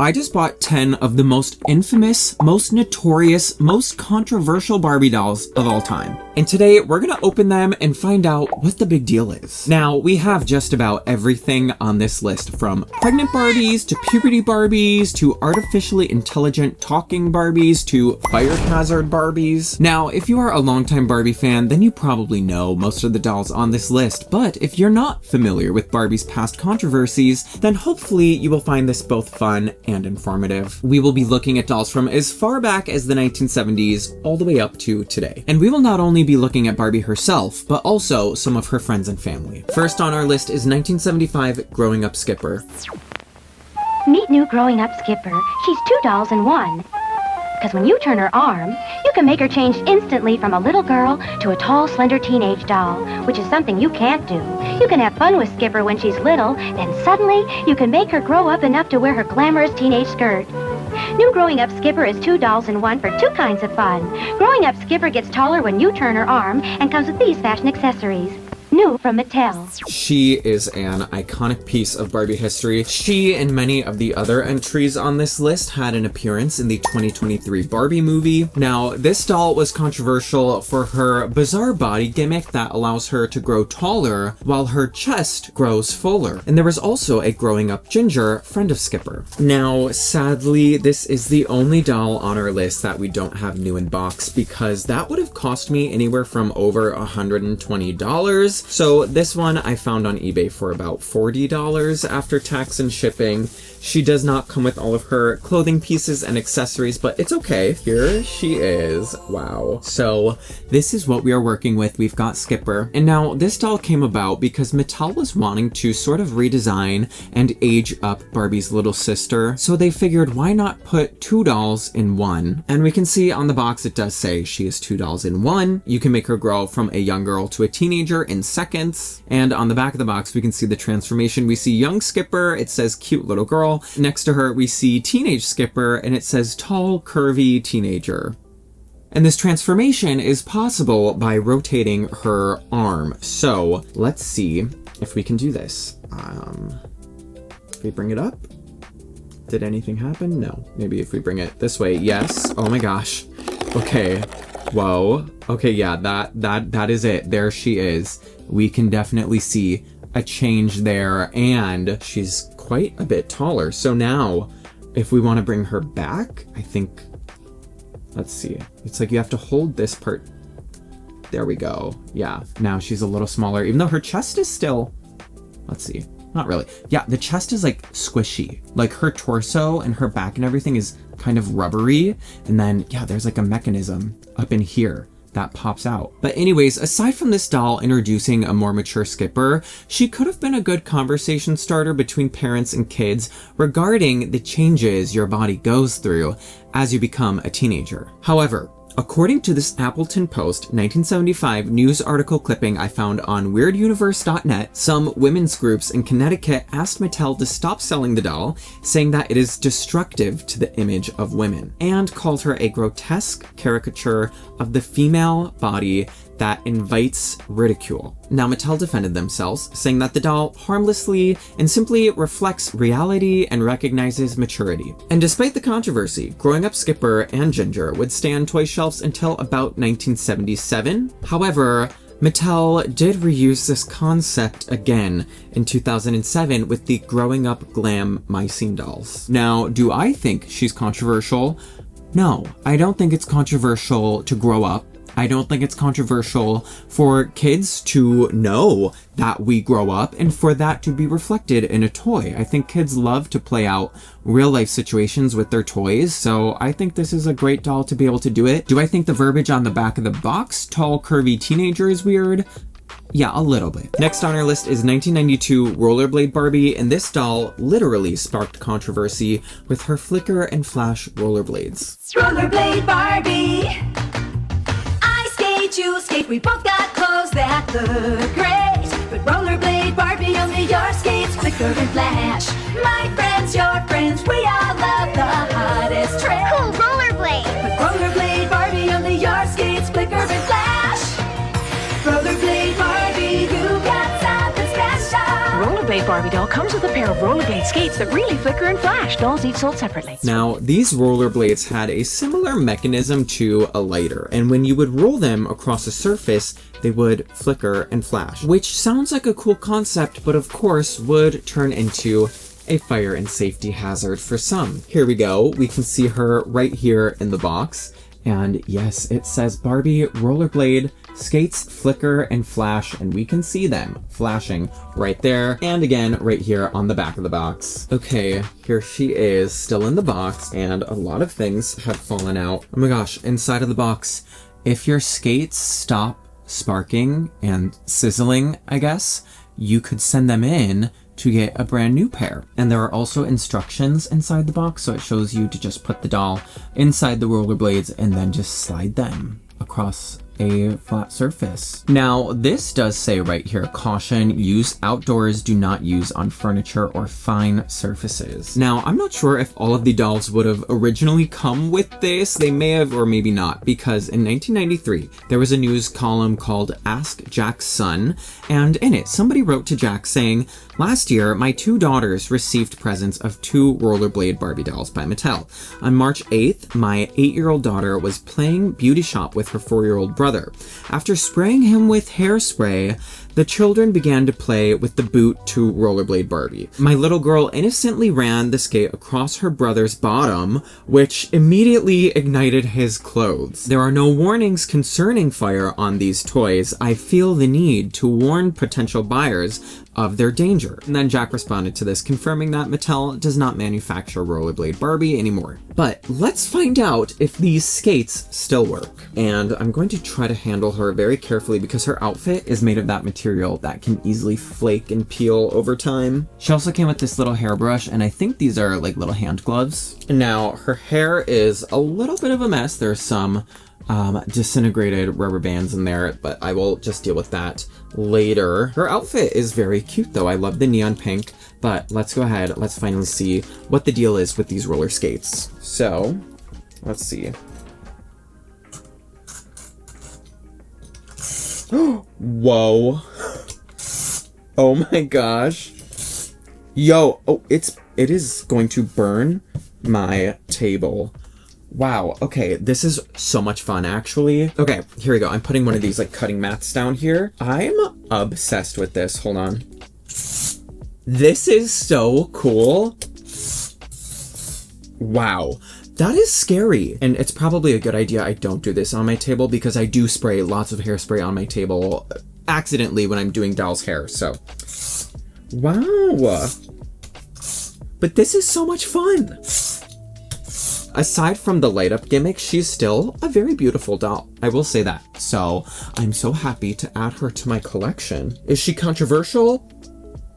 I just bought 10 of the most infamous, most notorious, most controversial Barbie dolls of all time. And today we're gonna open them and find out what the big deal is. Now, we have just about everything on this list, from pregnant Barbies to puberty Barbies to artificially intelligent talking Barbies to fire hazard Barbies. Now, if you are a longtime Barbie fan, then you probably know most of the dolls on this list. But if you're not familiar with Barbie's past controversies, then hopefully you will find this both fun and informative. We will be looking at dolls from as far back as the 1970s all the way up to today. And we will not only be looking at Barbie herself, but also some of her friends and family. First on our list is 1975 Growing Up Skipper. Meet new Growing Up Skipper. She's 2 dolls in one. Because when you turn her arm, you can make her change instantly from a little girl to a tall, slender teenage doll, which is something you can't do. You can have fun with Skipper when she's little, then suddenly you can make her grow up enough to wear her glamorous teenage skirt. New Growing Up Skipper is 2 dolls in one for 2 kinds of fun. Growing Up Skipper gets taller when you turn her arm and comes with these fashion accessories. New from Mattel. She is an iconic piece of Barbie history. She and many of the other entries on this list had an appearance in the 2023 Barbie movie. Now, this doll was controversial for her bizarre body gimmick that allows her to grow taller while her chest grows fuller. And there was also a growing up ginger friend of Skipper. Now, sadly, this is the only doll on our list that we don't have new in box, because that would have cost me anywhere from over $120. So this one I found on eBay for about $40 after tax and shipping. She does not come with all of her clothing pieces and accessories, but it's okay. Here she is. Wow. So this is what we are working with. We've got Skipper. And now this doll came about because Mattel was wanting to sort of redesign and age up Barbie's little sister. So they figured, why not put 2 dolls in one? And we can see on the box it does say she is 2 dolls in one. You can make her grow from a young girl to a teenager in seconds. And on the back of the box we can see the transformation. We see young Skipper, it says cute little girl. Next to her we see teenage Skipper and it says tall curvy teenager. And this transformation is possible by rotating her arm. So let's see if we can do this. If we bring it up, did anything happen? No. Maybe if we bring it this way. Yes. Oh my gosh. Okay. Whoa. Okay, yeah, that is it. There she is. We can definitely see a change there, and she's quite a bit taller. So now, if we want to bring her back, I think, let's see. It's like you have to hold this part. There we go. Yeah, now she's a little smaller, even though her chest is still, let's see. Not really. Yeah, the chest is like squishy. Like her torso and her back and everything is kind of rubbery. And then, yeah, there's like a mechanism up in here that pops out. But anyways, aside from this doll introducing a more mature Skipper, she could have been a good conversation starter between parents and kids regarding the changes your body goes through as you become a teenager. However, according to this Appleton Post 1975 news article clipping I found on weirduniverse.net, some women's groups in Connecticut asked Mattel to stop selling the doll, saying that it is destructive to the image of women, and called her a grotesque caricature of the female body that invites ridicule. Now, Mattel defended themselves, saying that the doll harmlessly and simply reflects reality and recognizes maturity. And despite the controversy, Growing Up Skipper and Ginger would stay on toy shelves until about 1977. However, Mattel did reuse this concept again in 2007 with the Growing Up Glam Mycene dolls. Now, do I think she's controversial? No, I don't think it's controversial to grow up. I don't think it's controversial for kids to know that we grow up and for that to be reflected in a toy. I think kids love to play out real life situations with their toys, so I think this is a great doll to be able to do it. Do I think the verbiage on the back of the box, tall curvy teenager, is weird? Yeah, a little bit. Next on our list is 1992 Rollerblade Barbie, and this doll literally sparked controversy with her flicker and flash rollerblades. Rollerblade Barbie, you skate, we both got clothes that look great. But Rollerblade Barbie, only your skates flicker and flash. My friends, your friends, we all love the hottest trick. Cool rollerblade. But Rollerblade Barbie, only your skates flicker and flash. Rollerblade Barbie, you got something special. Rollerblade Barbie doll comes with with a pair of rollerblade skates that really flicker and flash. Dolls each sold separately. Now, these rollerblades had a similar mechanism to a lighter, and when you would roll them across a surface, they would flicker and flash, which sounds like a cool concept, but of course would turn into a fire and safety hazard for some. Here we go. We can see her right here in the box. And yes, it says Barbie rollerblade skates flicker and flash, and we can see them flashing right there and again right here on the back of the box. Okay, here she is still in the box, and a lot of things have fallen out. Oh my gosh, inside of the box, if your skates stop sparking and sizzling, I guess, you could send them in to get a brand new pair. And there are also instructions inside the box, so it shows you to just put the doll inside the rollerblades and then just slide them across a flat surface. Now, this does say right here, caution, use outdoors, do not use on furniture or fine surfaces. Now, I'm not sure if all of the dolls would have originally come with this. They may have, or maybe not, because in 1993, there was a news column called Ask Jack's Son, and in it, somebody wrote to Jack saying, last year, my 2 daughters received presents of 2 rollerblade Barbie dolls by Mattel. On March 8th, my 8-year-old daughter was playing beauty shop with her 4-year-old brother. After spraying him with hairspray, the children began to play with the boot to Rollerblade Barbie. My little girl innocently ran the skate across her brother's bottom, which immediately ignited his clothes. There are no warnings concerning fire on these toys. I feel the need to warn potential buyers of their danger. And then Jack responded to this, confirming that Mattel does not manufacture Rollerblade Barbie anymore. But let's find out if these skates still work. And I'm going to try to handle her very carefully because her outfit is made of that material that can easily flake and peel over time. She also came with this little hairbrush, and I think these are like little hand gloves. Now, her hair is a little bit of a mess. There's some disintegrated rubber bands in there, but I will just deal with that later. Her outfit is very cute though. I love the neon pink, but let's go ahead. Let's finally see what the deal is with these roller skates. So, let's see. Whoa. Oh my gosh. Yo, oh, it is going to burn my table. Wow, okay, this is so much fun, actually. Okay, here we go. I'm putting one of these, like, cutting mats down here. I'm obsessed with this. Hold on. This is so cool. Wow. That is scary. And it's probably a good idea I don't do this on my table because I do spray lots of hairspray on my table accidentally when I'm doing doll's hair, so. Wow. But this is so much fun. Aside from the light up gimmick, she's still a very beautiful doll. I will say that. So I'm so happy to add her to my collection. Is she controversial?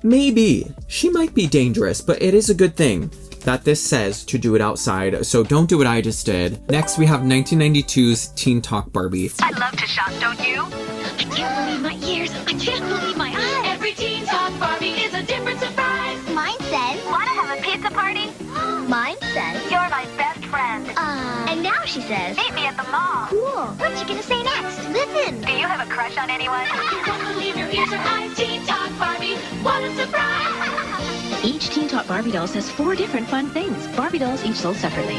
Maybe. She might be dangerous, but it is a good thing that this says to do it outside, so don't do what I just did. Next, we have 1992's Teen Talk Barbie. I love to shop, don't you? I can't believe my ears. I can't believe my eyes. Every Teen Talk Barbie is a different surprise. Mine says, wanna have a pizza party? Mine says, you're my best friend. And now she says, Meet me at the mall. cool. What's she gonna say next? Listen. Do you have a crush on anyone? Don't believe your ears or eyes. Teen Talk Barbie. What a surprise. Each Teen Talk Barbie doll says 4 different fun things. Barbie dolls each sold separately.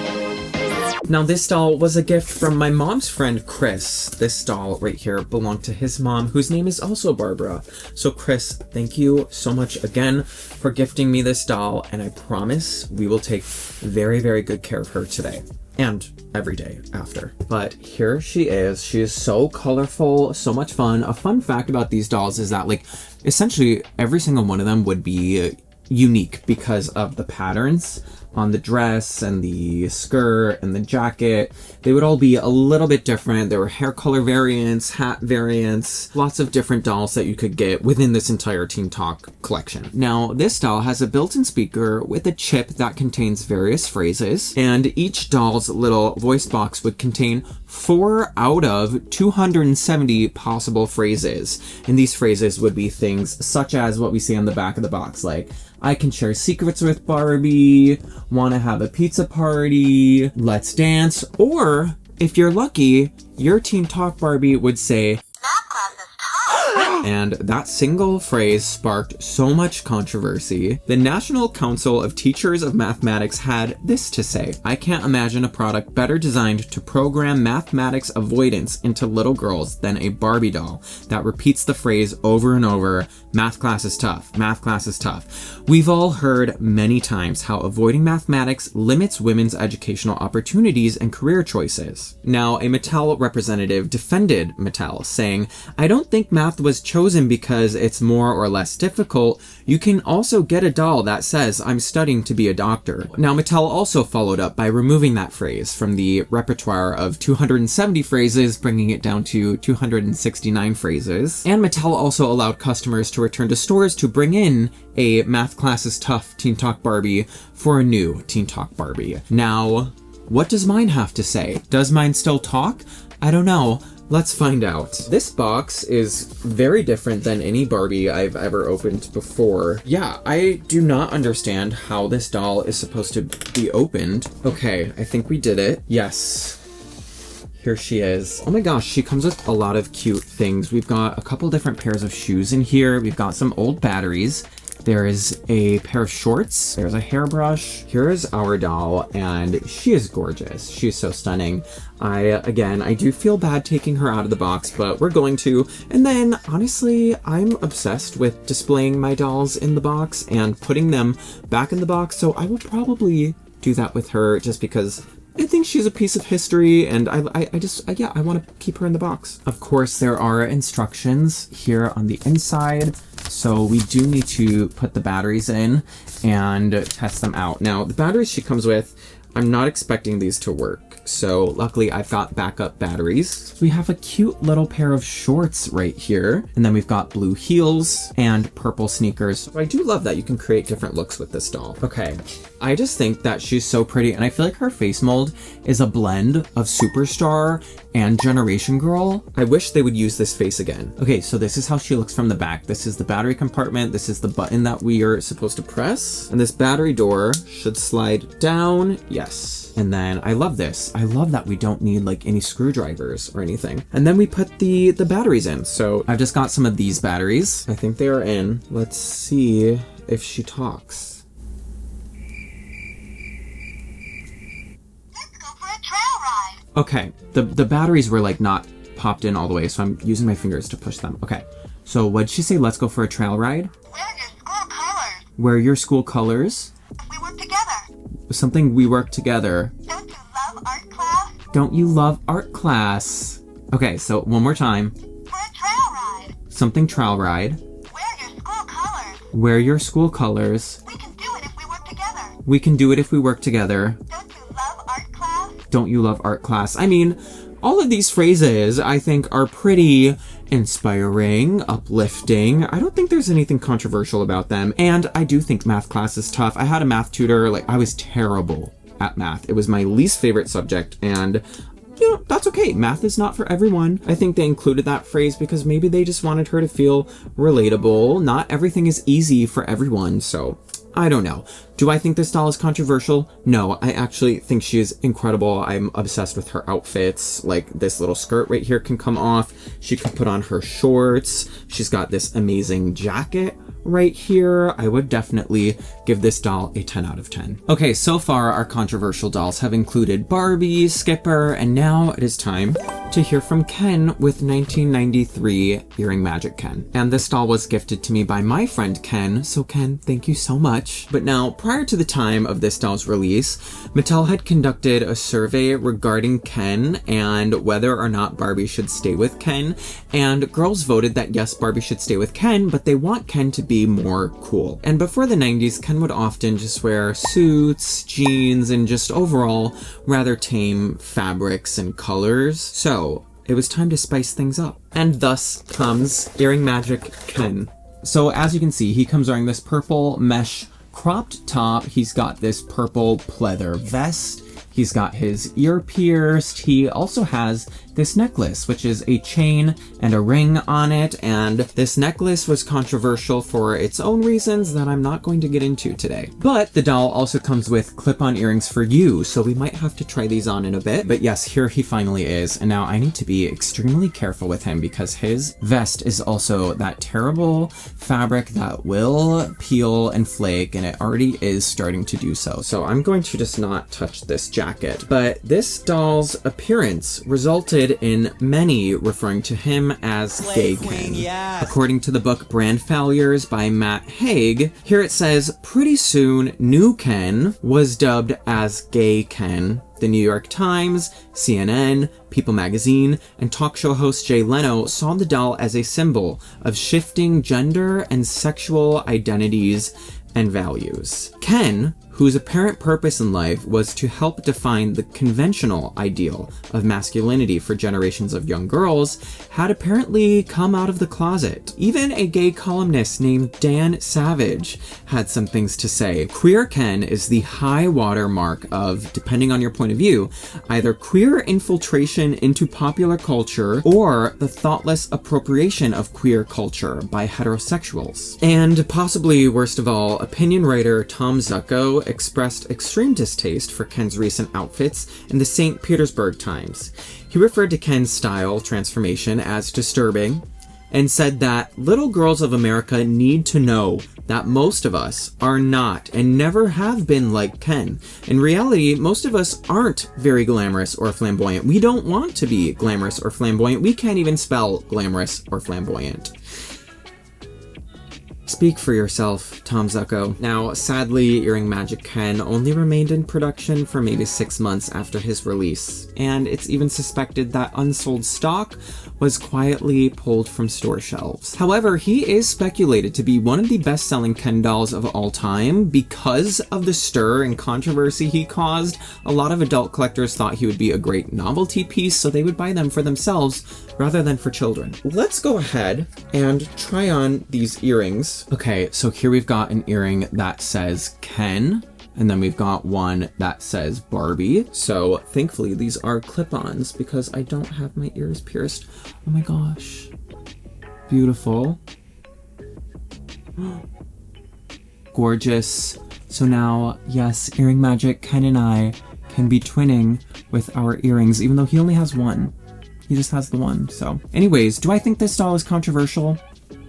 Now, this doll was a gift from my mom's friend, Chris. This doll right here belonged to his mom, whose name is also Barbara. So, Chris, thank you so much again for gifting me this doll, and I promise we will take very, very good care of her today. And every day after. But here she is. She is so colorful, so much fun. A fun fact about these dolls is that, like, essentially every single one of them would be unique because of the patterns on the dress and the skirt and the jacket. They would all be a little bit different. There were hair color variants, hat variants, lots of different dolls that you could get within this entire Teen Talk collection. Now, this doll has a built-in speaker with a chip that contains various phrases, and each doll's little voice box would contain 4 out of 270 possible phrases. And these phrases would be things such as what we see on the back of the box, like, I can share secrets with Barbie, wanna have a pizza party, let's dance, or if you're lucky, your Teen Talk Barbie would say, Math class is tough. And that single phrase sparked so much controversy. The National Council of Teachers of Mathematics had this to say: "I can't imagine a product better designed to program mathematics avoidance into little girls than a Barbie doll that repeats the phrase over and over, 'Math class is tough, math class is tough.'" We've all heard many times how avoiding mathematics limits women's educational opportunities and career choices. Now, a Mattel representative defended Mattel, saying, "I don't think math was chosen because it's more or less difficult. You can also get a doll that says, 'I'm studying to be a doctor.'" Now, Mattel also followed up by removing that phrase from the repertoire of 270 phrases, bringing it down to 269 phrases. And Mattel also allowed customers to return to stores to bring in a Math Class is Tough Teen Talk Barbie for a new Teen Talk Barbie. Now, what does mine have to say? Does mine still talk? I don't know. Let's find out. This box is very different than any Barbie I've ever opened before. Yeah, I do not understand how this doll is supposed to be opened. Okay, I think we did it. Yes. Here she is. Oh my gosh, she comes with a lot of cute things. We've got a couple different pairs of shoes in here. We've got some old batteries. There is a pair of shorts. There's a hairbrush. Here is our doll, and she is gorgeous. She is so stunning. I do feel bad taking her out of the box, but we're going to. And then, honestly, I'm obsessed with displaying my dolls in the box and putting them back in the box, so I will probably do that with her just because I think she's a piece of history, and I want to keep her in the box. Of course, there are instructions here on the inside, so we do need to put the batteries in and test them out. Now, the batteries she comes with, I'm not expecting these to work, so luckily I've got backup batteries. We have a cute little pair of shorts right here, and then we've got blue heels and purple sneakers. So I do love that you can create different looks with this doll. Okay, I just think that she's so pretty, and I feel like her face mold is a blend of Superstar and Generation Girl. I wish they would use this face again. Okay, so this is how she looks from the back. This is the battery compartment. This is the button that we are supposed to press, and this battery door should slide down. Yes. And then I love this. I love that we don't need like any screwdrivers or anything. And then we put the batteries in. So I've just got some of these batteries. I think they are in. Let's see if she talks. Okay, the batteries were like not popped in all the way, so I'm using my fingers to push them. Okay, so what'd she say? Let's go for a trail ride? Wear your school colors. Wear your school colors? We work together. Something we work together. Don't you love art class? Don't you love art class? Okay, so one more time. For a trail ride. Something trail ride. Wear your school colors. Wear your school colors. We can do it if we work together. We can do it if we work together. Don't you love art class? Don't you love art class? I mean, all of these phrases I think are pretty inspiring, uplifting. I don't think there's anything controversial about them. And I do think math class is tough. I had a math tutor, like I was terrible at math. It was my least favorite subject, and you know, that's okay. Math is not for everyone. I think they included that phrase because maybe they just wanted her to feel relatable. Not everything is easy for everyone, so I don't know. Do I think this doll is controversial? No, I actually think she is incredible. I'm obsessed with her outfits. Like this little skirt right here can come off. She can put on her shorts. She's got this amazing jacket right here. I would definitely give this doll a 10 out of 10. Okay, so far our controversial dolls have included Barbie, Skipper, and now it is time to hear from Ken with 1993 Earring Magic Ken. And this doll was gifted to me by my friend Ken, so Ken, thank you so much. But now, prior to the time of this doll's release, Mattel had conducted a survey regarding Ken and whether or not Barbie should stay with Ken, and girls voted that yes, Barbie should stay with Ken, but they want Ken to be more cool. And before the 90s, Ken would often just wear suits, jeans, and just overall rather tame fabrics and colors. So it was time to spice things up. And thus comes Earring Magic Ken. So as you can see, he comes wearing this purple mesh cropped top. He's got this purple pleather vest. He's got his ear pierced. He also has this necklace, which is a chain and a ring on it, and this necklace was controversial for its own reasons that I'm not going to get into today. But the doll also comes with clip-on earrings for you, so we might have to try these on in a bit. But yes, here he finally is, and now I need to be extremely careful with him because his vest is also that terrible fabric that will peel and flake, and it already is starting to do so. So I'm going to just not touch this jacket. But this doll's appearance resulted in many referring to him as Gay Ken. According to the book Brand Failures by Matt Haig, here it says, pretty soon New Ken was dubbed as Gay Ken. The New York Times, CNN, People magazine, and talk show host Jay Leno saw the doll as a symbol of shifting gender and sexual identities and values. Ken, whose apparent purpose in life was to help define the conventional ideal of masculinity for generations of young girls, had apparently come out of the closet. Even a gay columnist named Dan Savage had some things to say. Queer Ken is the high water mark of, depending on your point of view, either queer infiltration into popular culture or the thoughtless appropriation of queer culture by heterosexuals. And possibly worst of all, opinion writer Tom Zucco expressed extreme distaste for Ken's recent outfits in the St. Petersburg Times. He referred to Ken's style transformation as disturbing and said that little girls of America need to know that most of us are not and never have been like Ken. In reality, most of us aren't very glamorous or flamboyant. We don't want to be glamorous or flamboyant. We can't even spell glamorous or flamboyant. Speak for yourself, Tom Zucco. Now, sadly, Earring Magic Ken only remained in production for maybe 6 months after his release, and it's even suspected that unsold stock was quietly pulled from store shelves. However, he is speculated to be one of the best-selling Ken dolls of all time because of the stir and controversy he caused. A lot of adult collectors thought he would be a great novelty piece, so they would buy them for themselves rather than for children. Let's go ahead and try on these earrings. Okay, so here we've got an earring that says Ken, and then we've got one that says Barbie. So thankfully these are clip-ons because I don't have my ears pierced. Oh my gosh. Beautiful. Gorgeous. So now, yes, Earring Magic Ken and I can be twinning with our earrings, even though he only has one. He just has the one, so. Anyways, do I think this doll is controversial?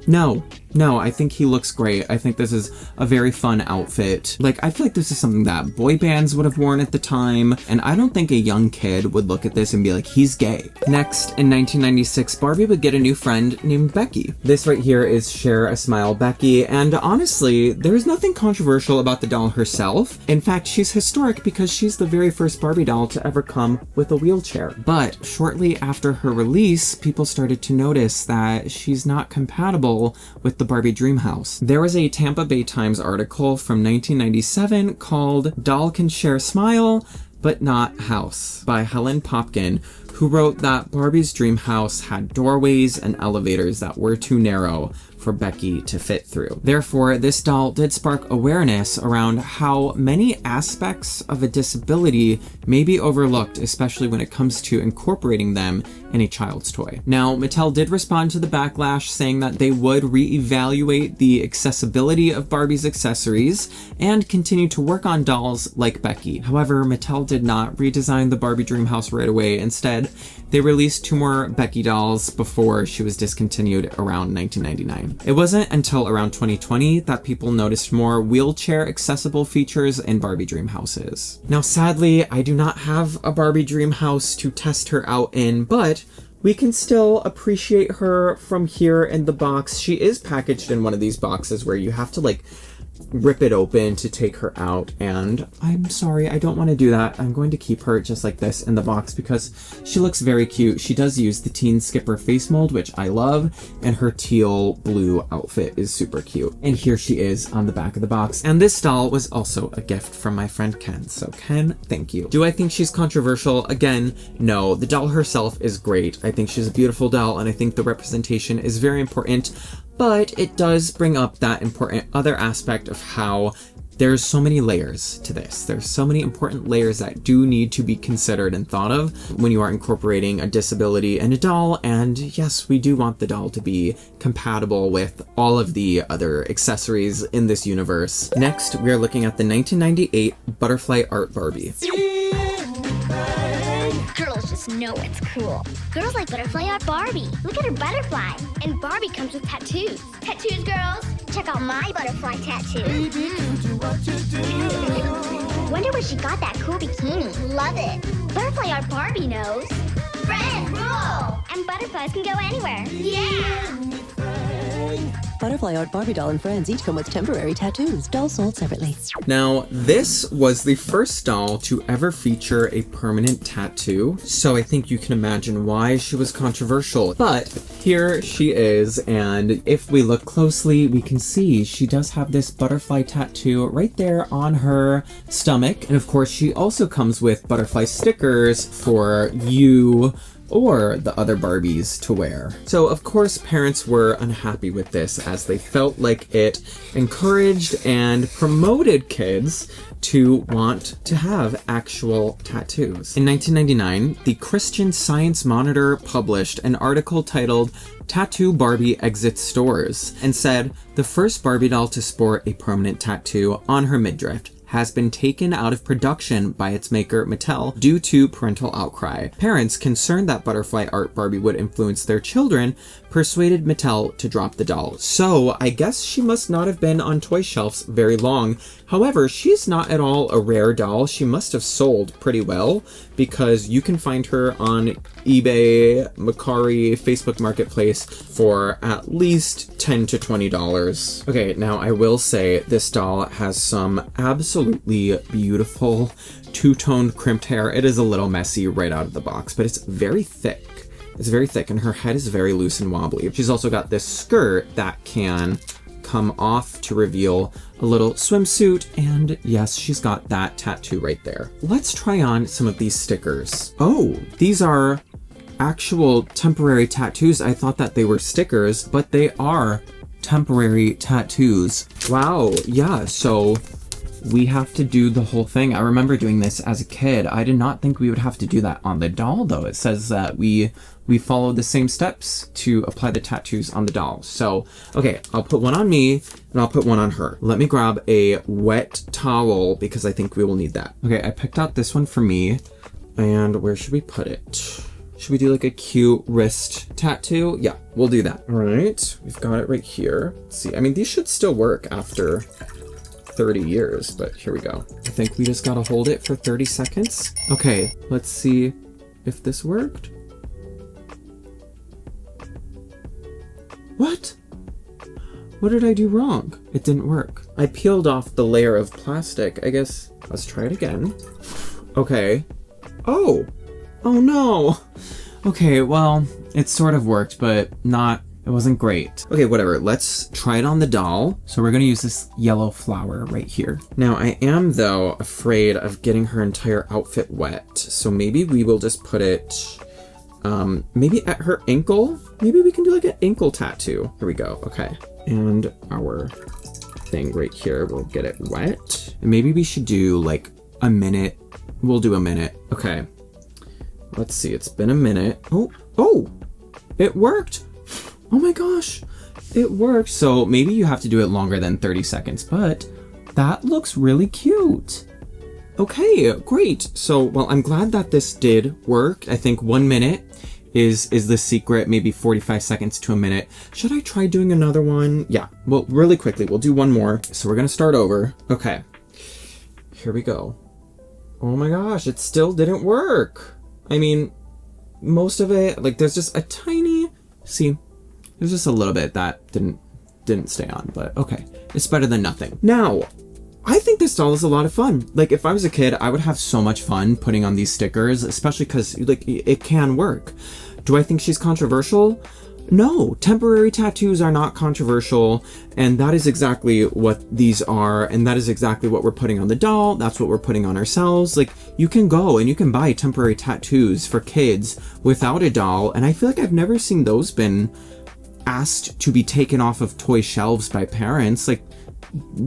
No, I think he looks great. I think this is a very fun outfit. Like, I feel like this is something that boy bands would have worn at the time, and I don't think a young kid would look at this and be like, he's gay. Next, in 1996, Barbie would get a new friend named Becky. This right here is Share a Smile Becky, and honestly, there's nothing controversial about the doll herself. In fact, she's historic because she's the very first Barbie doll to ever come with a wheelchair. But shortly after her release, people started to notice that she's not compatible with the Barbie dream house. There was a Tampa Bay Times article from 1997 called Doll Can Share Smile, But Not House by Helen Popkin, who wrote that Barbie's dream house had doorways and elevators that were too narrow for Becky to fit through. Therefore, this doll did spark awareness around how many aspects of a disability may be overlooked, especially when it comes to incorporating them in a child's toy. Now, Mattel did respond to the backlash, saying that they would reevaluate the accessibility of Barbie's accessories and continue to work on dolls like Becky. However, Mattel did not redesign the Barbie dream house right away. Instead, they released 2 more Becky dolls before she was discontinued around 1999. It wasn't until around 2020 that people noticed more wheelchair accessible features in Barbie dream houses. Now, sadly, I do not have a Barbie dream house to test her out in, but we can still appreciate her from here in the box. She is packaged in one of these boxes where you have to like rip it open to take her out, and I'm sorry, I don't want to do that. I'm going to keep her just like this in the box because she looks very cute. She does use the Teen Skipper face mold, which I love, and her teal blue outfit is super cute. And here she is on the back of the box. And this doll was also a gift from my friend Ken, so Ken, thank you. Do I think she's controversial? Again, no. The doll herself is great. I think she's a beautiful doll, and I think the representation is very important. But it does bring up that important other aspect of how there's so many layers to this. There's so many important layers that do need to be considered and thought of when you are incorporating a disability in a doll. And yes, we do want the doll to be compatible with all of the other accessories in this universe. Next, we are looking at the 1998 Butterfly Art Barbie. Girls just know it's cool. Girls like Butterfly Art Barbie. Look at her butterfly. And Barbie comes with tattoos. Tattoos, girls? Check out my butterfly tattoo. Wonder where she got that cool bikini. Love it. Butterfly Art Barbie knows. Friend rule! And butterflies can go anywhere. Yeah! Butterfly Art Barbie doll and friends each come with temporary tattoos. Dolls sold separately. Now, this was the first doll to ever feature a permanent tattoo, so I think you can imagine why she was controversial. But here she is, and if we look closely, we can see she does have this butterfly tattoo right there on her stomach. And of course, she also comes with butterfly stickers for you or the other Barbies to wear. So of course parents were unhappy with this, as they felt like it encouraged and promoted kids to want to have actual tattoos. In 1999, the Christian Science Monitor published an article titled "Tattoo Barbie Exits Stores" and said the first Barbie doll to sport a permanent tattoo on her midriff has been taken out of production by its maker, Mattel, due to parental outcry. Parents, concerned that Butterfly Art Barbie would influence their children, persuaded Mattel to drop the doll. So I guess she must not have been on toy shelves very long. However, she's not at all a rare doll. She must have sold pretty well, because you can find her on eBay, Mercari, Facebook Marketplace for at least $10 to $20. Okay, now I will say this doll has some absolutely beautiful two-toned crimped hair. It is a little messy right out of the box, but it's very thick. It's very thick, and her head is very loose and wobbly. She's also got this skirt that can come off to reveal a little swimsuit, and yes, she's got that tattoo right there. Let's try on some of these stickers. Oh, these are actual temporary tattoos. I thought that they were stickers, but they are temporary tattoos. Wow, yeah, so we have to do the whole thing. I remember doing this as a kid. I did not think we would have to do that on the doll, though. It says that we follow the same steps to apply the tattoos on the doll. So, okay, I'll put one on me and I'll put one on her. Let me grab a wet towel because I think we will need that. Okay, I picked out this one for me. And where should we put it? Should we do like a cute wrist tattoo? Yeah, we'll do that. All right, we've got it right here. Let's see, I mean, these should still work after 30 years, but here we go. I think we just gotta hold it for 30 seconds. Okay, let's see if this worked. What? What did I do wrong? It didn't work. I peeled off the layer of plastic. I guess, let's try it again. Okay. Oh no. Okay, well, it sort of worked, but it wasn't great. Okay, whatever. Let's try it on the doll. So we're gonna use this yellow flower right here. Now, I am, though, afraid of getting her entire outfit wet. So maybe we will just put it, maybe at her ankle? Maybe we can do like an ankle tattoo. Here we go, okay. And our thing right here, we'll get it wet. And maybe we should do like a minute. We'll do a minute. Okay. Let's see, it's been a minute. Oh, it worked. Oh my gosh, it worked. So maybe you have to do it longer than 30 seconds, but that looks really cute. Okay, great. So, well, I'm glad that this did work. I think 1 minute is the secret, maybe 45 seconds to a minute. Should I try doing another one? Yeah, well, really quickly, we'll do one more. So we're gonna start over. Okay, here we go. Oh my gosh, it still didn't work. I mean, most of it, like there's just a tiny, see, there's just a little bit that didn't stay on, but okay. It's better than nothing. Now, I think this doll is a lot of fun. Like if I was a kid, I would have so much fun putting on these stickers, especially because like it can work. Do I think she's controversial? No, temporary tattoos are not controversial, and that is exactly what these are, and that is exactly what we're putting on the doll. That's what we're putting on ourselves. Like, you can go and you can buy temporary tattoos for kids without a doll, and I feel like I've never seen those been asked to be taken off of toy shelves by parents. Like,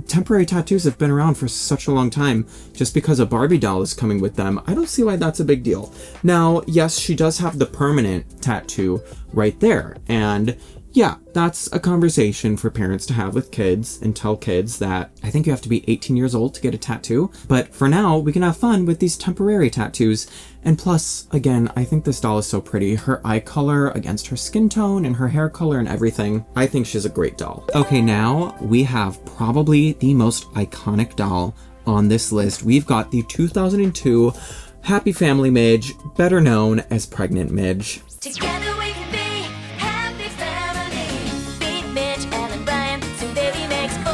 temporary tattoos have been around for such a long time. Just because a Barbie doll is coming with them, I don't see why that's a big deal. Now, yes, she does have the permanent tattoo right there, and yeah, that's a conversation for parents to have with kids and tell kids that I think you have to be 18 years old to get a tattoo. But for now, we can have fun with these temporary tattoos. And plus, again, I think this doll is so pretty. Her eye color against her skin tone and her hair color and everything. I think she's a great doll. Okay, now we have probably the most iconic doll on this list. We've got the 2002 Happy Family Midge, better known as Pregnant Midge. Together we can be happy family. Beat Midge, Ellen, Brian, soon baby makes four.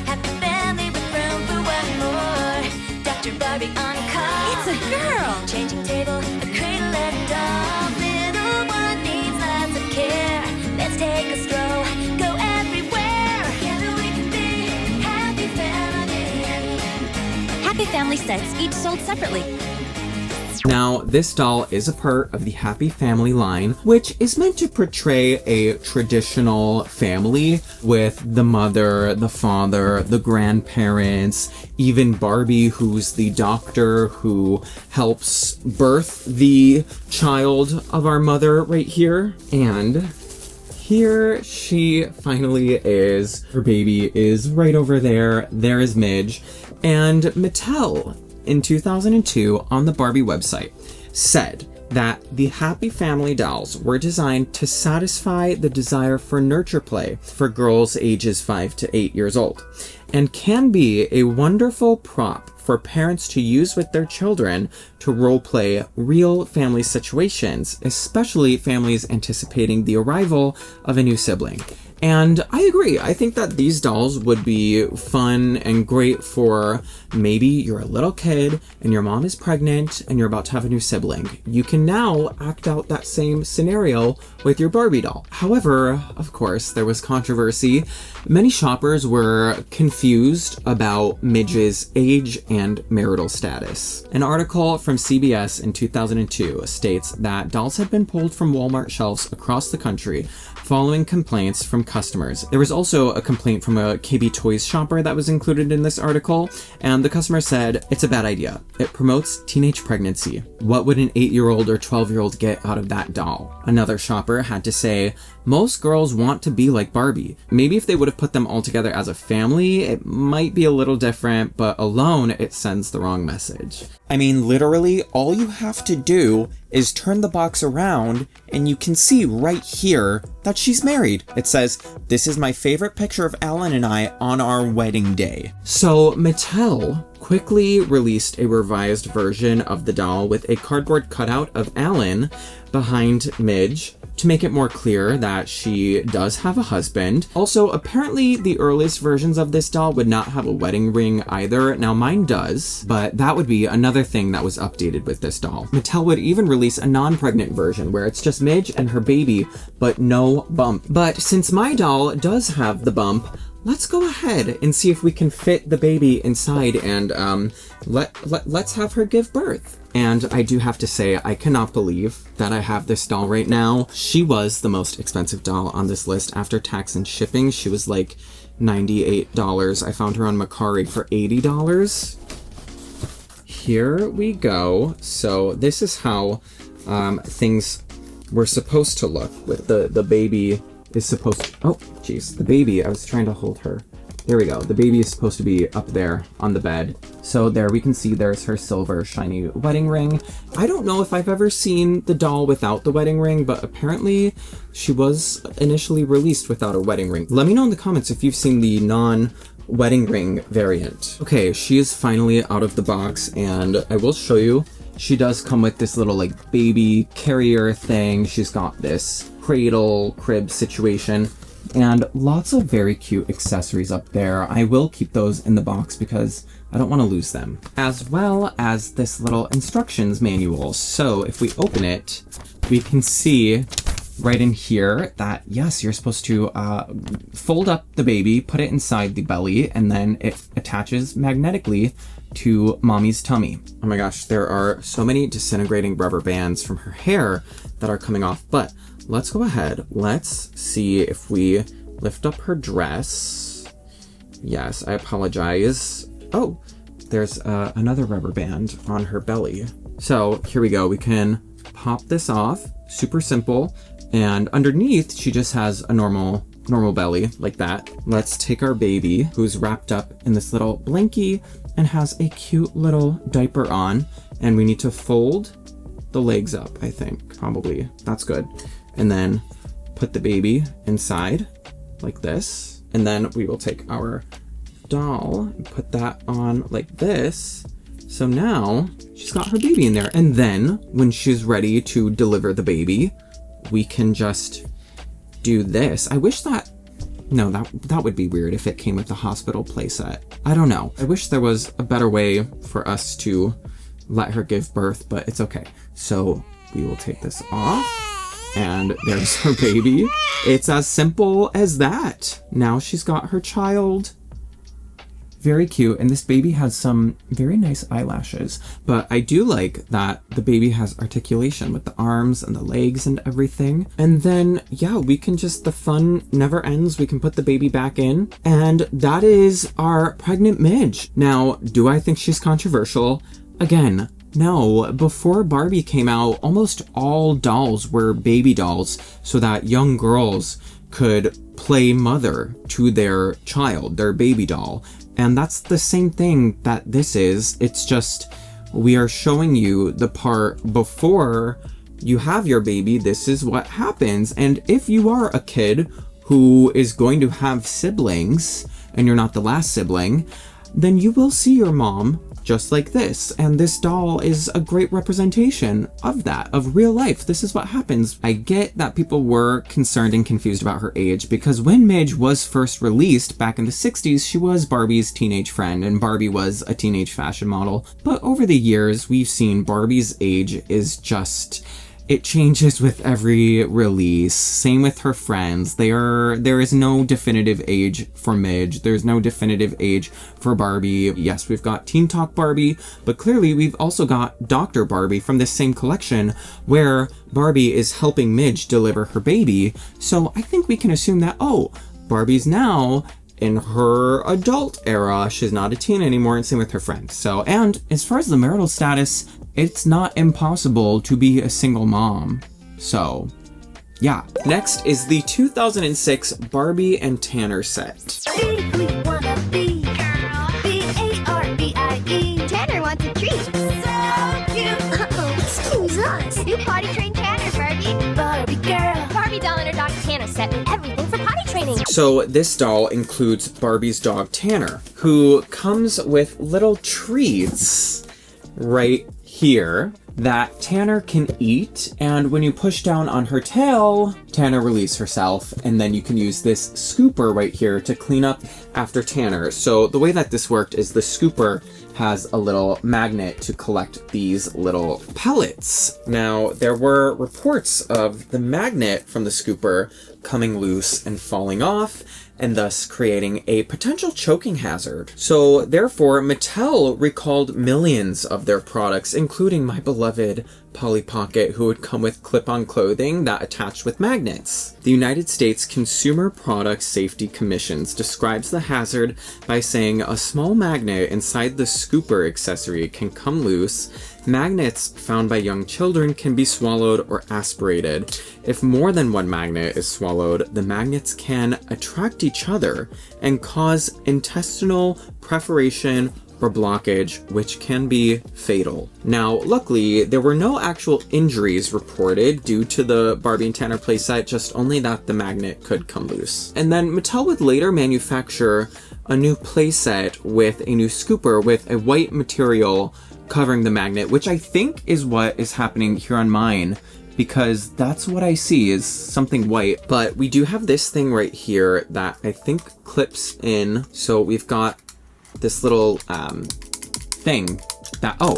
Happy family with room for one more. Dr. Barbie on call. It's a girl! Changing table, a cradle and a doll. Little one needs lots of care. Let's take a stroll, go everywhere. Together we can be happy family. Happy Family sets, each sold separately. Now, this doll is a part of the Happy Family line, which is meant to portray a traditional family with the mother, the father, the grandparents, even Barbie, who's the doctor who helps birth the child of our mother right here. And here she finally is. Her baby is right over there. There is Midge. And Mattel, in 2002, on the Barbie website, said that the Happy Family dolls were designed to satisfy the desire for nurture play for girls ages 5 to 8 years old, and can be a wonderful prop for parents to use with their children to roleplay real family situations, especially families anticipating the arrival of a new sibling. And I agree. I think that these dolls would be fun and great for maybe you're a little kid and your mom is pregnant and you're about to have a new sibling. You can now act out that same scenario with your Barbie doll. However, of course, there was controversy. Many shoppers were confused about Midge's age and marital status. An article from CBS in 2002 states that dolls had been pulled from Walmart shelves across the country following complaints from customers. There was also a complaint from a KB Toys shopper that was included in this article, and the customer said, "It's a bad idea. It promotes teenage pregnancy. What would an 8-year-old or 12-year-old get out of that doll?" Another shopper had to say, "Most girls want to be like Barbie. Maybe if they would have put them all together as a family, it might be a little different, but alone, it sends the wrong message." I mean, literally, all you have to do is turn the box around and you can see right here that she's married. It says, "This is my favorite picture of Alan and I on our wedding day." So Mattel quickly released a revised version of the doll with a cardboard cutout of Alan behind Midge to make it more clear that she does have a husband. Also, apparently the earliest versions of this doll would not have a wedding ring either. Now mine does, but that would be another thing that was updated with this doll. Mattel would even release a non-pregnant version where it's just Midge and her baby, but no bump. But since my doll does have the bump, let's go ahead and see if we can fit the baby inside and let's have her give birth. And I do have to say, I cannot believe that I have this doll right now. She was the most expensive doll on this list. After tax and shipping, she was like $98. I found her on Mercari for $80. Here we go. So this is how things were supposed to look with the baby is supposed to, oh geez, the baby, I was trying to hold her. There we go. The baby is supposed to be up there on the bed. So there we can see there's her silver shiny wedding ring. I don't know if I've ever seen the doll without the wedding ring, but apparently she was initially released without a wedding ring. Let me know in the comments if you've seen the non-wedding ring variant. Okay, she is finally out of the box, and I will show you. She does come with this little like baby carrier thing. She's got this cradle crib situation and lots of very cute accessories up there. I will keep those in the box because I don't want to lose them, as well as this little instructions manual. So if we open it, we can see right in here that yes, you're supposed to fold up the baby, put it inside the belly, and then it attaches magnetically to mommy's tummy. Oh my gosh, there are so many disintegrating rubber bands from her hair that are coming off, but let's go ahead. Let's see if we lift up her dress Yes, I apologize. Oh, there's another rubber band on her belly. So here we go. We can pop this off. Super simple. And underneath, she just has a normal belly like that. Let's take our baby, who's wrapped up in this little blankie and has a cute little diaper on. And we need to fold the legs up, I think. Probably. That's good. And then put the baby inside like this. And then we will take our doll and put that on like this. So now she's got her baby in there. And then when she's ready to deliver the baby, we can just do this. I wish that, no, that would be weird if it came with the hospital playset. I don't know. I wish there was a better way for us to let her give birth, but it's okay. So we will take this off and there's her baby. It's as simple as that. Now she's got her child. Very cute. And this baby has some very nice eyelashes, but I do like that the baby has articulation with the arms and the legs and everything. And then, yeah, we can just, the fun never ends. We can put the baby back in, and that is our pregnant midge. Now, do I think she's controversial? Again, no. Before Barbie came out, almost all dolls were baby dolls so that young girls could play mother to their child, their baby doll. And that's the same thing that this is. It's just, we are showing you the part before you have your baby. This is what happens. And if you are a kid who is going to have siblings and you're not the last sibling, then you will see your mom just like this. And this doll is a great representation of that, of real life. This is what happens. I get that people were concerned and confused about her age because when Midge was first released back in the 60s, she was Barbie's teenage friend and Barbie was a teenage fashion model. But over the years, we've seen Barbie's age is just, it changes with every release. Same with her friends. There is no definitive age for Midge. There's no definitive age for Barbie. Yes, we've got Teen Talk Barbie, but clearly we've also got Dr. Barbie from this same collection where Barbie is helping Midge deliver her baby. So I think we can assume that, oh, Barbie's now in her adult era. She's not a teen anymore, and same with her friends. So, and as far as the marital status, it's not impossible to be a single mom. So, yeah. Next is the 2006 Barbie and Tanner set. Be who you wanna be. B-A-R-B-I-E. Tanner wants a treat. So cute. Uh-oh, excuse us. You potty train Tanner, Barbie. Barbie girl. Barbie doll and her dog Tanner set with everything for potty training. So this doll includes Barbie's dog Tanner, who comes with little treats right here that Tanner can eat, and when you push down on her tail, Tanner releases herself, and then you can use this scooper right here to clean up after Tanner. So the way that this worked is the scooper has a little magnet to collect these little pellets. Now, there were reports of the magnet from the scooper coming loose and falling off, and thus creating a potential choking hazard. So therefore, Mattel recalled millions of their products, including my beloved Polly Pocket, who would come with clip-on clothing that attached with magnets. The United States Consumer Product Safety Commission describes the hazard by saying a small magnet inside the scooper accessory can come loose. Magnets found by young children can be swallowed or aspirated. If more than one magnet is swallowed, the magnets can attract each other and cause intestinal perforation or blockage, which can be fatal. Now, luckily, there were no actual injuries reported due to the Barbie and Tanner playset, just only that the magnet could come loose. And then Mattel would later manufacture a new playset with a new scooper with a white material covering the magnet, which I think is what is happening here on mine, because that's what I see is something white. But we do have this thing right here that I think clips in. So we've got this little thing that, oh,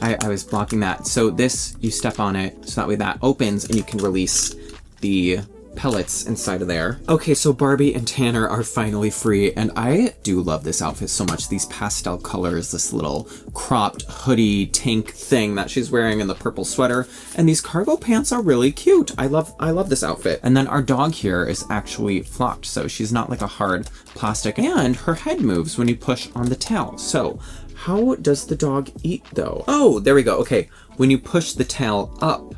I was blocking that. So this, you step on it, so that way that opens and you can release the pellets inside of there. Okay, so Barbie and Tanner are finally free, and I do love this outfit so much. These pastel colors, this little cropped hoodie tank thing that she's wearing, and the purple sweater, and these cargo pants are really cute. I love this outfit. And then our dog here is actually flocked, so she's not like a hard plastic, and her head moves when you push on the tail. So how does the dog eat though? Oh, there we go. Okay, when you push the tail up,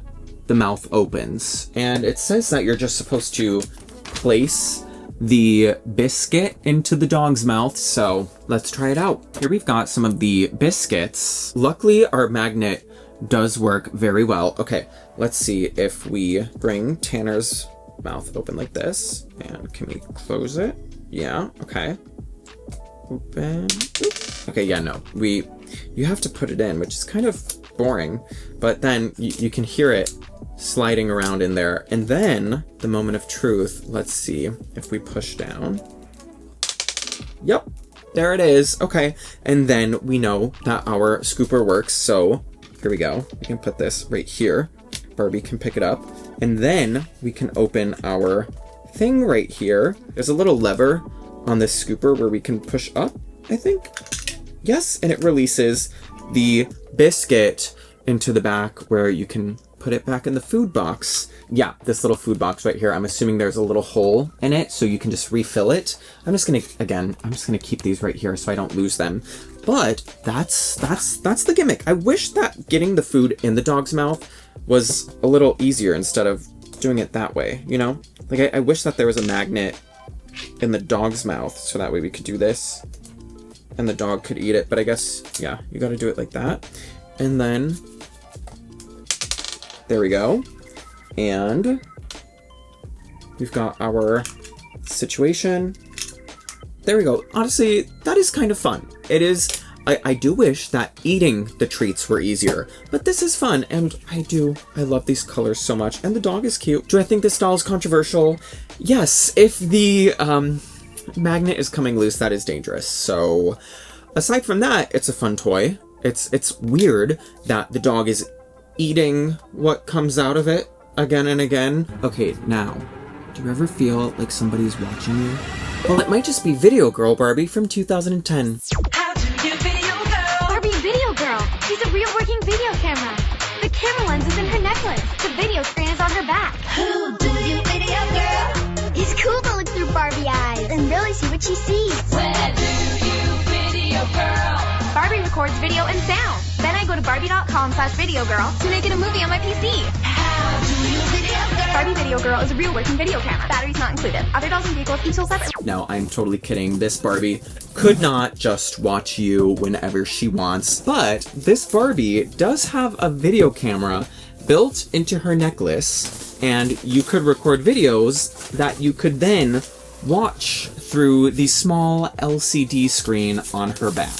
the mouth opens, and it says that you're just supposed to place the biscuit into the dog's mouth. So let's try it out. Here we've got some of the biscuits. Luckily, our magnet does work very well. Okay, let's see if we bring Tanner's mouth open like this, and can we close it? Yeah, okay. Open. Oops. Okay, yeah, no. You have to put it in, which is kind of boring, but then you can hear it sliding around in there. And then the moment of truth, let's see if we push down. Yep, there it is. Okay, and then we know that our scooper works, so here we go. We can put this right here. Barbie can pick it up, and then we can open our thing right here. There's a little lever on this scooper where we can push up, I think. Yes, and it releases the biscuit into the back where you can put it back in the food box. Yeah, this little food box right here. I'm assuming there's a little hole in it so you can just refill it. I'm just gonna keep these right here so I don't lose them. But that's the gimmick. I wish that getting the food in the dog's mouth was a little easier instead of doing it that way, you know? Like I wish that there was a magnet in the dog's mouth so that way we could do this and the dog could eat it. But I guess, yeah, you gotta do it like that. And then there we go. And we've got our situation. There we go. Honestly, that is kind of fun. It is. I do wish that eating the treats were easier, but this is fun, and I love these colors so much, and the dog is cute. Do I think this doll is controversial? Yes, if the magnet is coming loose, that is dangerous. So aside from that, it's a fun toy. It's weird that the dog is eating what comes out of it again and again. Okay, now, do you ever feel like somebody's watching you? Well, it might just be Video Girl Barbie from 2010. How do you video girl? Barbie Video Girl. She's a real working video camera. The camera lens is in her necklace. The video screen is on her back. Who do you video girl? It's cool to look through Barbie eyes and really see what she sees. Where do you video girl? Barbie records video and sound. Then I go to Barbie.com/videogirl to make it a movie on my PC. How do you video girl? Barbie Video Girl is a real working video camera. Batteries not included. Other dolls and vehicles each sold separately. No, I'm totally kidding. This Barbie could not just watch you whenever she wants, but this Barbie does have a video camera built into her necklace, and you could record videos that you could then watch through the small LCD screen on her back.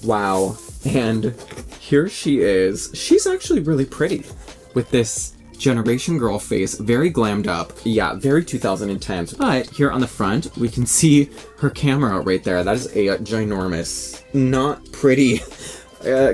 Wow. And here she is. She's actually really pretty with this Generation Girl face, very glammed up. Yeah, very 2010. But here on the front, we can see her camera right there. That is a ginormous, not pretty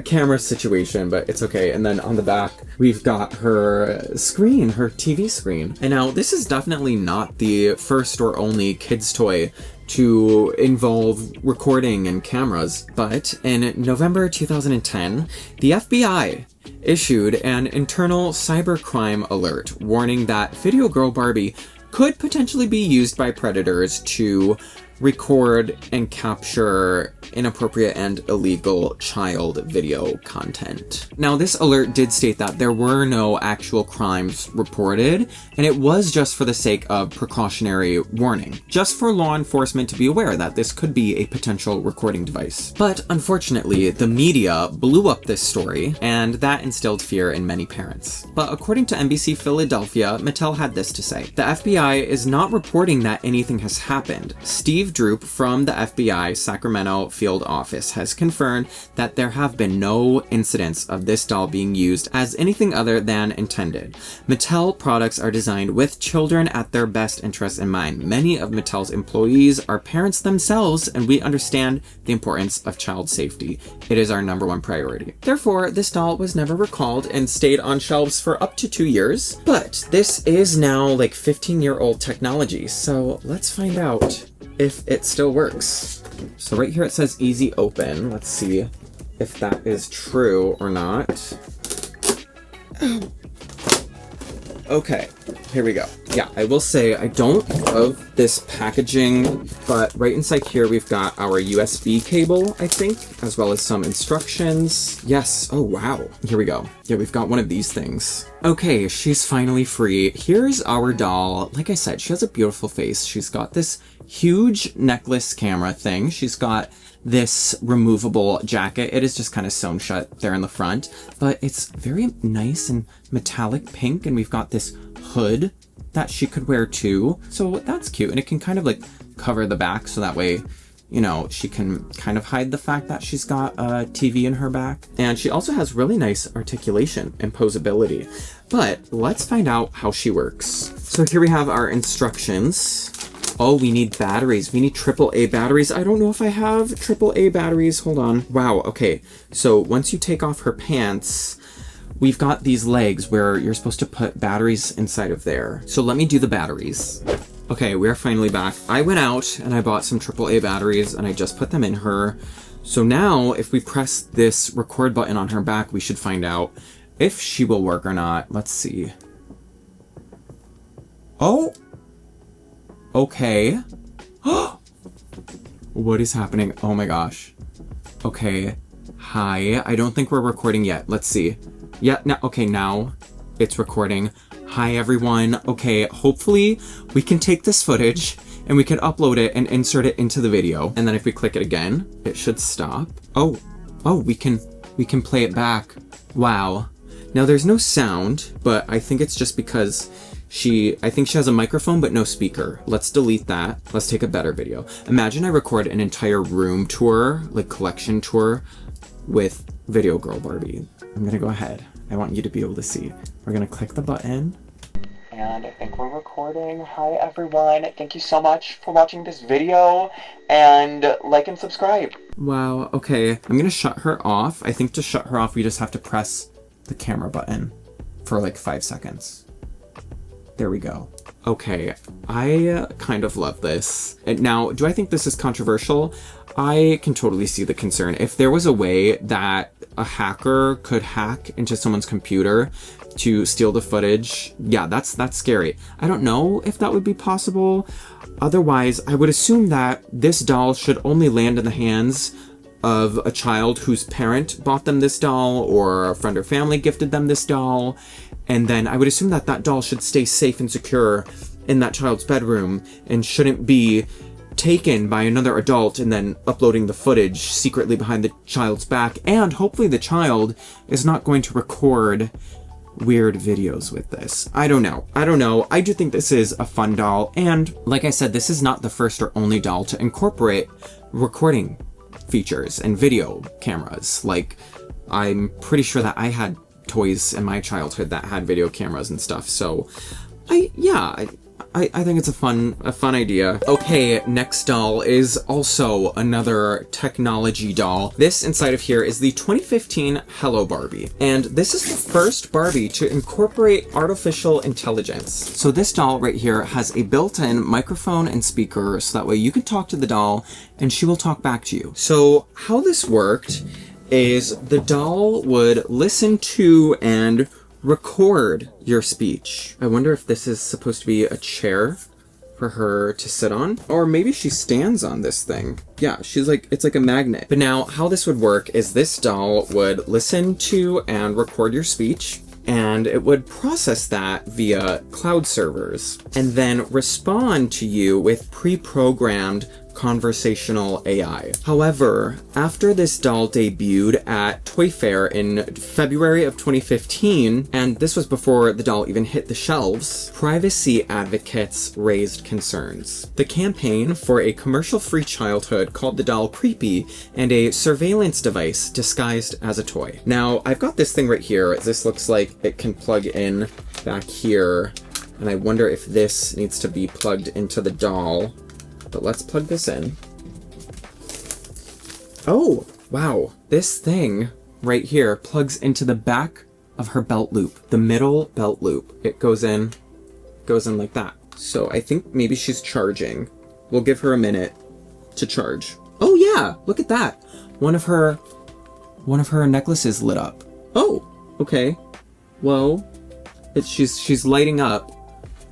camera situation, but it's okay. And then on the back, we've got her screen, her TV screen. And now this is definitely not the first or only kids toy to involve recording and cameras, but in November 2010, the FBI issued an internal cybercrime alert warning that Video Girl Barbie could potentially be used by predators to record and capture inappropriate and illegal child video content. Now, this alert did state that there were no actual crimes reported, and it was just for the sake of precautionary warning, just for law enforcement to be aware that this could be a potential recording device. But unfortunately, the media blew up this story, and that instilled fear in many parents. But according to NBC Philadelphia, Mattel had this to say: "The FBI is not reporting that anything has happened. Steve Detective Droop from the FBI Sacramento field office has confirmed that there have been no incidents of this doll being used as anything other than intended. Mattel products are designed with children at their best interests in mind. Many of Mattel's employees are parents themselves, and we understand the importance of child safety. It is our #1 priority. Therefore, this doll was never recalled and stayed on shelves for up to 2 years. But this is now like 15-year-old technology, so let's find out if it still works. So right here it says easy open. Let's see if that is true or not. Okay, here we go. Yeah, I will say I don't love this packaging, but right inside here we've got our USB cable, I think, as well as some instructions. Yes, oh wow. Here we go. Yeah, we've got one of these things. Okay, she's finally free. Here's our doll. Like I said, she has a beautiful face. She's got this huge necklace camera thing. She's got this removable jacket. It is just kind of sewn shut there in the front, but it's very nice and metallic pink, and we've got this hood that she could wear too. So that's cute, and it can kind of like cover the back so that way, you know, she can kind of hide the fact that she's got a TV in her back. And she also has really nice articulation and posability. But let's find out how she works. So here we have our instructions. Oh, we need batteries. We need AAA batteries. I don't know if I have AAA batteries. Hold on. Wow, okay. So once you take off her pants, we've got these legs where you're supposed to put batteries inside of there. So let me do the batteries. Okay, we're finally back. I went out and I bought some AAA batteries and I just put them in her. So now if we press this record button on her back, we should find out if she will work or not. Let's see. Oh! Okay. What is happening? Oh my gosh. Okay. Hi. I don't think we're recording yet. Let's see. Yeah, now, okay, now it's recording. Hi, everyone. Okay, hopefully we can take this footage and we can upload it and insert it into the video. And then if we click it again, it should stop. Oh, we can play it back. Wow. Now there's no sound, but I think it's just because I think she has a microphone but no speaker. Let's delete that. Let's take a better video. Imagine I record an entire room tour, like collection tour, with Video Girl Barbie. I'm gonna go ahead. I want you to be able to see. We're gonna click the button. And I think we're recording. Hi everyone. Thank you so much for watching this video, and like and subscribe. Wow, okay. I'm gonna shut her off. I think to shut her off we just have to press the camera button for like 5 seconds. There we go. Okay, I kind of love this. And now, do I think this is controversial? I can totally see the concern. If there was a way that a hacker could hack into someone's computer to steal the footage, yeah, that's scary. I don't know if that would be possible. Otherwise, I would assume that this doll should only land in the hands of a child whose parent bought them this doll, or a friend or family gifted them this doll. And then I would assume that that doll should stay safe and secure in that child's bedroom and shouldn't be taken by another adult and then uploading the footage secretly behind the child's back. And hopefully the child is not going to record weird videos with this. I don't know. I do think this is a fun doll. And like I said, this is not the first or only doll to incorporate recording features and video cameras. Like, I'm pretty sure that I had toys in my childhood that had video cameras and stuff. So I think it's a fun idea. Okay, next doll is also another technology doll. This inside of here is the 2015 Hello Barbie. And this is the first Barbie to incorporate artificial intelligence. So this doll right here has a built-in microphone and speaker, so that way you can talk to the doll and she will talk back to you. So how this worked is the doll would listen to and record your speech. I wonder if this is supposed to be a chair for her to sit on, or maybe she stands on this thing. Yeah, she's like, it's like a magnet. But now how this would work is this doll would listen to and record your speech, and it would process that via cloud servers and then respond to you with pre-programmed conversational AI. However, after this doll debuted at Toy Fair in February of 2015, and this was before the doll even hit the shelves, privacy advocates raised concerns. The campaign for a commercial-free childhood called the doll creepy and a surveillance device disguised as a toy. Now, I've got this thing right here. This looks like it can plug in back here, and I wonder if this needs to be plugged into the doll. But let's plug this in. Oh, wow. This thing right here plugs into the back of her belt loop, the middle belt loop. It goes in like that. So I think maybe she's charging. We'll give her a minute to charge. Oh yeah, look at that. One of her necklaces lit up. Oh, okay. Well, she's lighting up.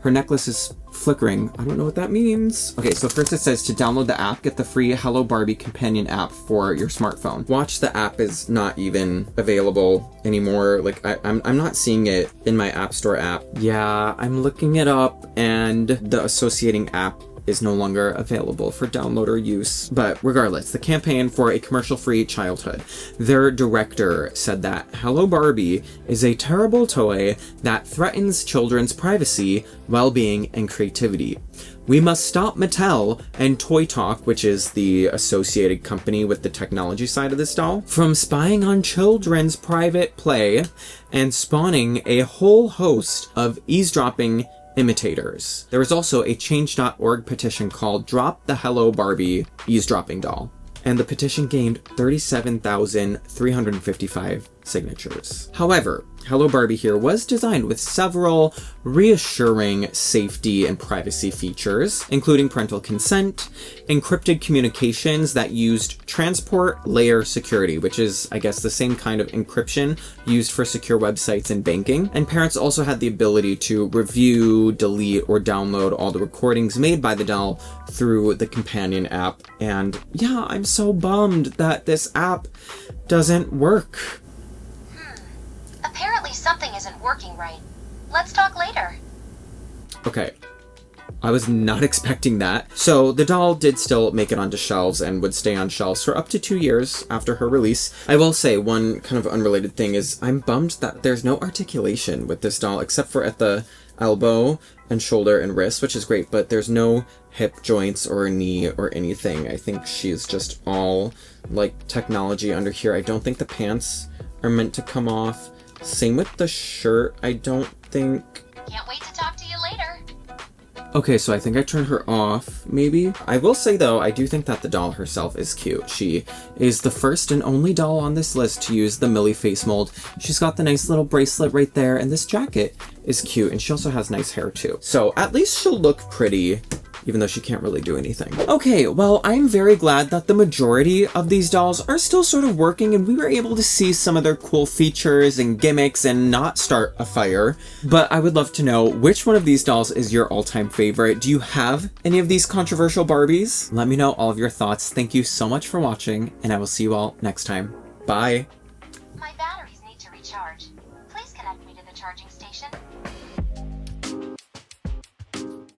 Her necklace is flickering. I don't know what that means. Okay, so first it says to download the app, get the free Hello Barbie companion app for your smartphone. Watch, the app is not even available anymore. Like I'm not seeing it in my App Store app. Yeah, I'm looking it up and the associating app is no longer available for download or use. But regardless, the campaign for a commercial-free childhood. Their director said that Hello Barbie is a terrible toy that threatens children's privacy, well-being, and creativity. We must stop Mattel and Toy Talk, which is the associated company with the technology side of this doll, from spying on children's private play and spawning a whole host of eavesdropping imitators. There was also a change.org petition called Drop the Hello Barbie Eavesdropping Doll, and the petition gained 37,355 signatures. However, Hello Barbie here was designed with several reassuring safety and privacy features, including parental consent, encrypted communications that used transport layer security, which is, I guess, the same kind of encryption used for secure websites and banking. And parents also had the ability to review, delete, or download all the recordings made by the doll through the companion app. And yeah, I'm so bummed that this app doesn't work. Apparently something isn't working right. Let's talk later. Okay. I was not expecting that. So the doll did still make it onto shelves and would stay on shelves for up to 2 years after her release. I will say one kind of unrelated thing is I'm bummed that there's no articulation with this doll except for at the elbow and shoulder and wrist, which is great, but there's no hip joints or knee or anything. I think she's just all like technology under here. I don't think the pants are meant to come off. Same with the shirt, I don't think. Can't wait to talk to you later. Okay, so I think I turned her off, maybe? I will say, though, I do think that the doll herself is cute. She is the first and only doll on this list to use the Millie face mold. She's got the nice little bracelet right there, and this jacket is cute, and she also has nice hair, too. So at least she'll look pretty, even though she can't really do anything. Okay, well, I'm very glad that the majority of these dolls are still sort of working and we were able to see some of their cool features and gimmicks and not start a fire. But I would love to know which one of these dolls is your all-time favorite. Do you have any of these controversial Barbies? Let me know all of your thoughts. Thank you so much for watching, and I will see you all next time. Bye! My batteries need to recharge. Please connect me to the charging station.